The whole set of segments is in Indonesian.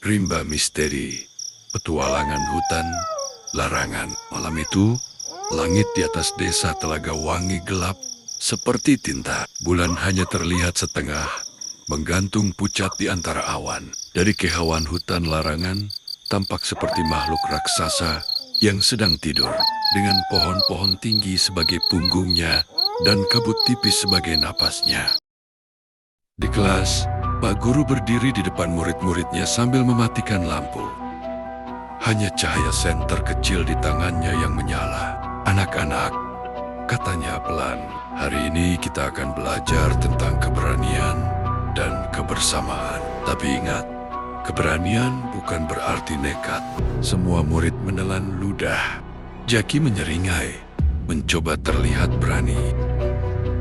Rimba Misteri, petualangan hutan, larangan. Malam itu, langit di atas desa Telaga Wangi gelap seperti tinta. Bulan hanya terlihat setengah, menggantung pucat di antara awan. Dari kehauan hutan larangan, tampak seperti makhluk raksasa yang sedang tidur, dengan pohon-pohon tinggi sebagai punggungnya dan kabut tipis sebagai napasnya. Di kelas, Pak Guru berdiri di depan murid-muridnya sambil mematikan lampu. Hanya cahaya senter kecil di tangannya yang menyala. "Anak-anak," katanya pelan, "hari ini kita akan belajar tentang keberanian dan kebersamaan. Tapi ingat, keberanian bukan berarti nekat." Semua murid menelan ludah. Jaki menyeringai, mencoba terlihat berani.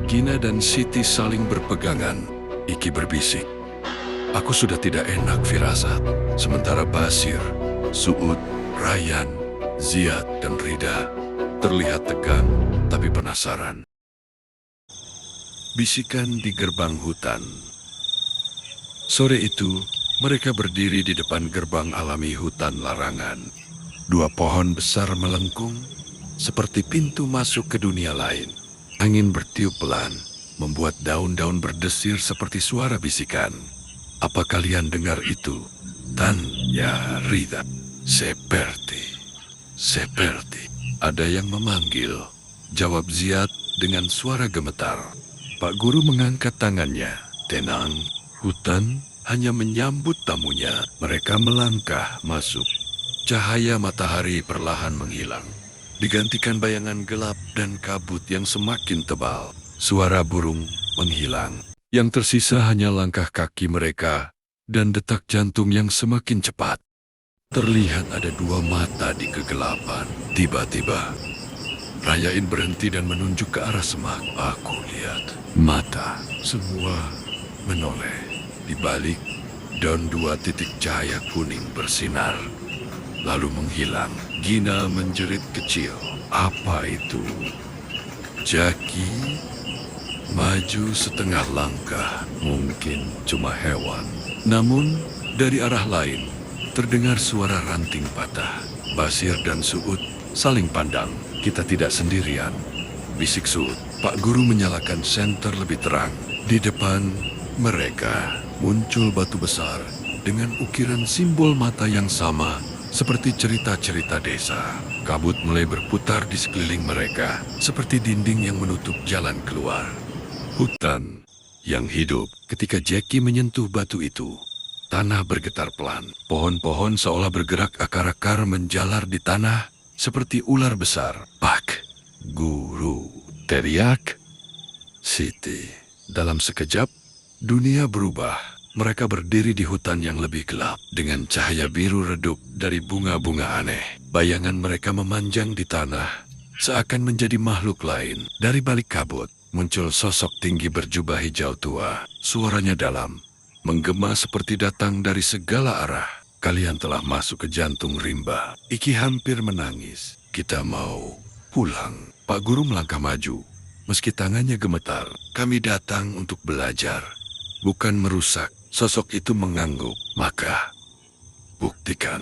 Gina dan Siti saling berpegangan. Iki berbisik, "Aku sudah tidak enak firasat." Sementara Basir, Suud, Rayyan, Ziyad, dan Rida terlihat tegang tapi penasaran. Bisikan di gerbang hutan. Sore itu, mereka berdiri di depan gerbang alami hutan larangan. Dua pohon besar melengkung, seperti pintu masuk ke dunia lain. Angin bertiup pelan, membuat daun-daun berdesir seperti suara bisikan. "Apa kalian dengar itu?" "Tanya Rida." Seperti. Ada yang memanggil," jawab Ziyad dengan suara gemetar. Pak Guru mengangkat tangannya. "Tenang, hutan hanya menyambut tamunya." Mereka melangkah masuk. Cahaya matahari perlahan menghilang, digantikan bayangan gelap dan kabut yang semakin tebal. Suara burung menghilang. Yang tersisa hanya langkah kaki mereka dan detak jantung yang semakin cepat. Terlihat ada dua mata di kegelapan. Tiba-tiba, Rayyan berhenti dan menunjuk ke arah semak. Aku lihat mata. Semua menoleh. Di balik, daun dua titik cahaya kuning bersinar, lalu menghilang. Gina menjerit kecil. "Apa itu?" Jaki maju setengah langkah, mungkin cuma hewan. Namun, dari arah lain, terdengar suara ranting patah. Basir dan Suud saling pandang. "Kita tidak sendirian," bisik Suud. Pak Guru menyalakan senter lebih terang. Di depan mereka muncul batu besar dengan ukiran simbol mata yang sama seperti cerita-cerita desa. Kabut mulai berputar di sekeliling mereka, seperti dinding yang menutup jalan keluar. Hutan yang hidup. Ketika Jaki menyentuh batu itu, tanah bergetar pelan. Pohon-pohon seolah bergerak akar-akar menjalar di tanah seperti ular besar. "Pak Guru!" teriak Siti. Dalam sekejap, dunia berubah. Mereka berdiri di hutan yang lebih gelap, dengan cahaya biru redup dari bunga-bunga aneh. Bayangan mereka memanjang di tanah, seakan menjadi makhluk lain. Dari balik kabut, muncul sosok tinggi berjubah hijau tua. Suaranya dalam, menggema seperti datang dari segala arah. "Kalian telah masuk ke jantung rimba." Iki hampir menangis. "Kita mau pulang." Pak Guru melangkah maju, meski tangannya gemetar. "Kami datang untuk belajar, bukan merusak." Sosok itu mengangguk. "Maka, buktikan."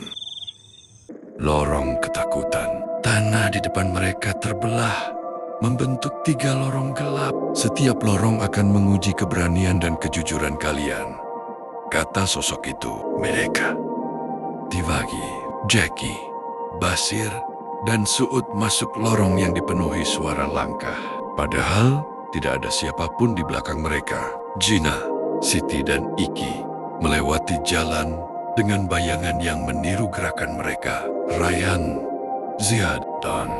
Lorong ketakutan. Tanah di depan mereka terbelah, membentuk 3 lorong gelap. "Setiap lorong akan menguji keberanian dan kejujuran kalian," kata sosok itu. Mereka dibagi. Jaki, Basir, dan Suud masuk lorong yang dipenuhi suara langkah. Padahal tidak ada siapapun di belakang mereka. Gina, Siti, dan Iki melewati jalan dengan bayangan yang meniru gerakan mereka. Rayyan, Ziyad, dan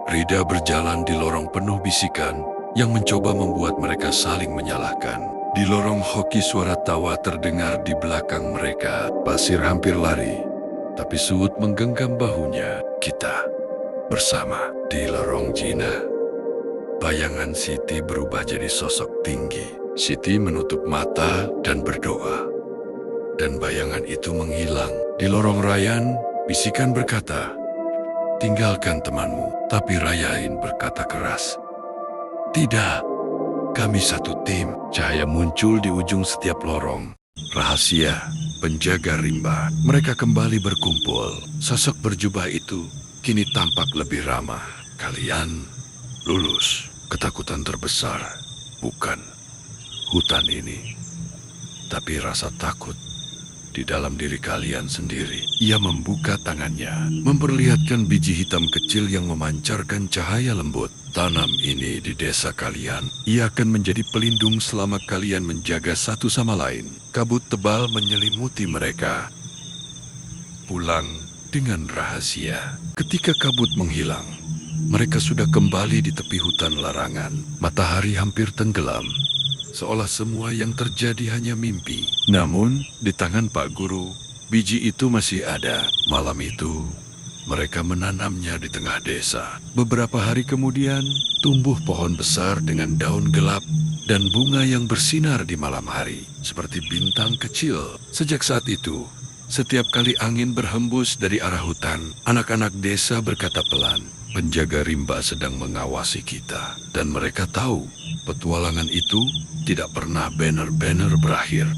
Rida berjalan di lorong penuh bisikan yang mencoba membuat mereka saling menyalahkan. Di lorong hoki suara tawa terdengar di belakang mereka. Basir hampir lari, tapi Suud menggenggam bahunya. "Kita bersama." Di lorong Gina, bayangan Siti berubah jadi sosok tinggi. Siti menutup mata dan berdoa, dan bayangan itu menghilang. Di lorong Rayyan, bisikan berkata, "Tinggalkan temanmu." Tapi Rayyan berkata keras, "Tidak, kami satu tim." Cahaya muncul di ujung setiap lorong. "Rahasia," penjaga rimba. Mereka kembali berkumpul. Sosok berjubah itu kini tampak lebih ramah. Kalian lulus. Ketakutan terbesar bukan hutan ini, tapi rasa takut di dalam diri kalian sendiri. Ia membuka tangannya, memperlihatkan biji hitam kecil yang memancarkan cahaya lembut. Tanam ini di desa kalian. Ia akan menjadi pelindung selama kalian menjaga satu sama lain. Kabut tebal menyelimuti mereka. Pulang dengan rahasia. Ketika kabut menghilang, mereka sudah kembali di tepi hutan larangan. Matahari hampir tenggelam, seolah semua yang terjadi hanya mimpi. Namun, di tangan Pak Guru, biji itu masih ada. Malam itu, mereka menanamnya di tengah desa. Beberapa hari kemudian, tumbuh pohon besar dengan daun gelap dan bunga yang bersinar di malam hari, seperti bintang kecil. Sejak saat itu, setiap kali angin berhembus dari arah hutan, anak-anak desa berkata pelan, penjaga rimba sedang mengawasi kita. Dan mereka tahu, petualangan itu tidak pernah benar-benar berakhir.